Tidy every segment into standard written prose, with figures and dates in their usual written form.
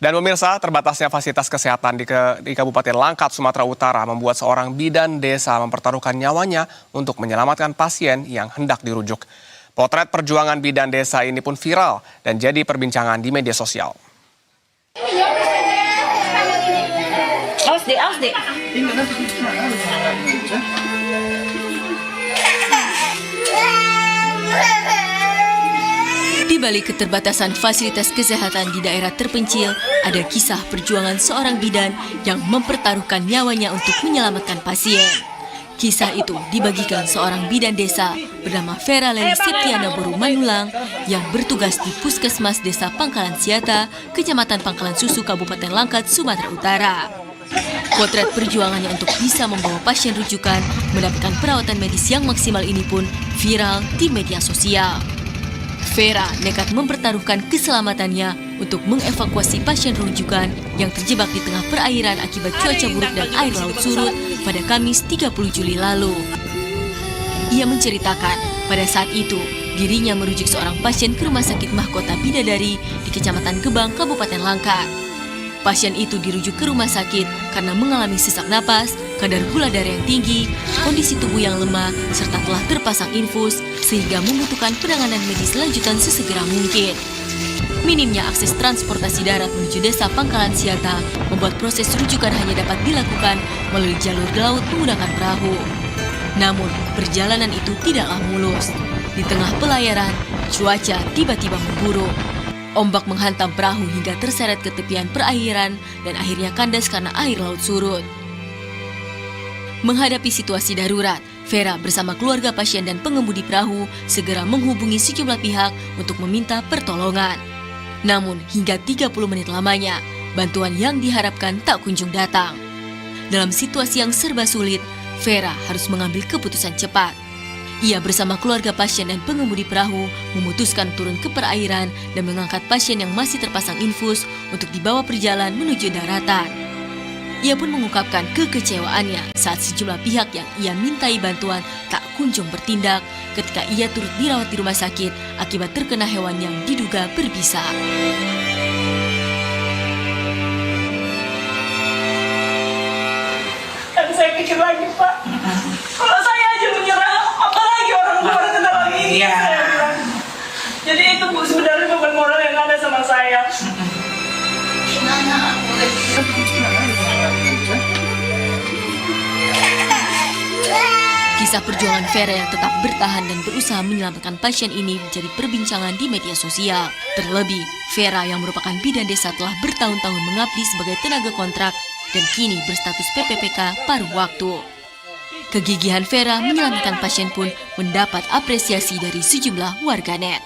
Dan pemirsa, terbatasnya fasilitas kesehatan di Kabupaten Langkat, Sumatera Utara membuat seorang bidan desa mempertaruhkan nyawanya untuk menyelamatkan pasien yang hendak dirujuk. Potret perjuangan bidan desa ini pun viral dan jadi perbincangan di media sosial. Awas deh. Di balik keterbatasan fasilitas kesehatan di daerah terpencil, ada kisah perjuangan seorang bidan yang mempertaruhkan nyawanya untuk menyelamatkan pasien. Kisah itu dibagikan seorang bidan desa bernama Vera Leli Septiana Boru Manulang yang bertugas di Puskesmas Desa Pangkalan Siata, Kecamatan Pangkalan Susu, Kabupaten Langkat, Sumatera Utara. Potret perjuangannya untuk bisa membawa pasien rujukan mendapatkan perawatan medis yang maksimal ini pun viral di media sosial. Vera nekat mempertaruhkan keselamatannya untuk mengevakuasi pasien rujukan yang terjebak di tengah perairan akibat cuaca buruk dan air laut surut pada Kamis 30 Juli lalu. Ia menceritakan pada saat itu dirinya merujuk seorang pasien ke Rumah Sakit Mahkota Bidadari di Kecamatan Gebang, Kabupaten Langkat. Pasien itu dirujuk ke rumah sakit karena mengalami sesak napas, kadar gula darah yang tinggi, kondisi tubuh yang lemah, serta telah terpasang infus sehingga membutuhkan penanganan medis lanjutan sesegera mungkin. Minimnya akses transportasi darat menuju Desa Pangkalan Siata membuat proses rujukan hanya dapat dilakukan melalui jalur laut menggunakan perahu. Namun, perjalanan itu tidaklah mulus. Di tengah pelayaran, cuaca tiba-tiba memburuk. Ombak menghantam perahu hingga terseret ke tepian perairan dan akhirnya kandas karena air laut surut. Menghadapi situasi darurat, Vera bersama keluarga pasien dan pengemudi perahu segera menghubungi sejumlah pihak untuk meminta pertolongan. Namun hingga 30 menit lamanya, bantuan yang diharapkan tak kunjung datang. Dalam situasi yang serba sulit, Vera harus mengambil keputusan cepat. Ia bersama keluarga pasien dan pengemudi perahu memutuskan turun ke perairan dan mengangkat pasien yang masih terpasang infus untuk dibawa berjalan menuju daratan. Ia pun mengungkapkan kekecewaannya saat sejumlah pihak yang ia mintai bantuan tak kunjung bertindak ketika ia turut dirawat di rumah sakit akibat terkena hewan yang diduga berbisa. Dan saya pikir lagi, Pak, kalau saya aja menyerah, apalagi orang luar kena lagi ini, saya bilang. Jadi itu Bu sebenarnya beban moral yang ada sama saya. Kisah perjuangan Vera yang tetap bertahan dan berusaha menyelamatkan pasien ini menjadi perbincangan di media sosial. Terlebih, Vera yang merupakan bidan desa telah bertahun-tahun mengabdi sebagai tenaga kontrak dan kini berstatus PPPK paruh waktu. Kegigihan Vera menyelamatkan pasien pun mendapat apresiasi dari sejumlah warganet.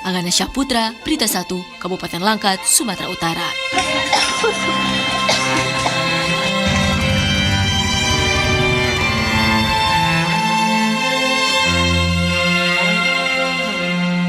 Agana Syahputra, Berita 1, Kabupaten Langkat, Sumatera Utara.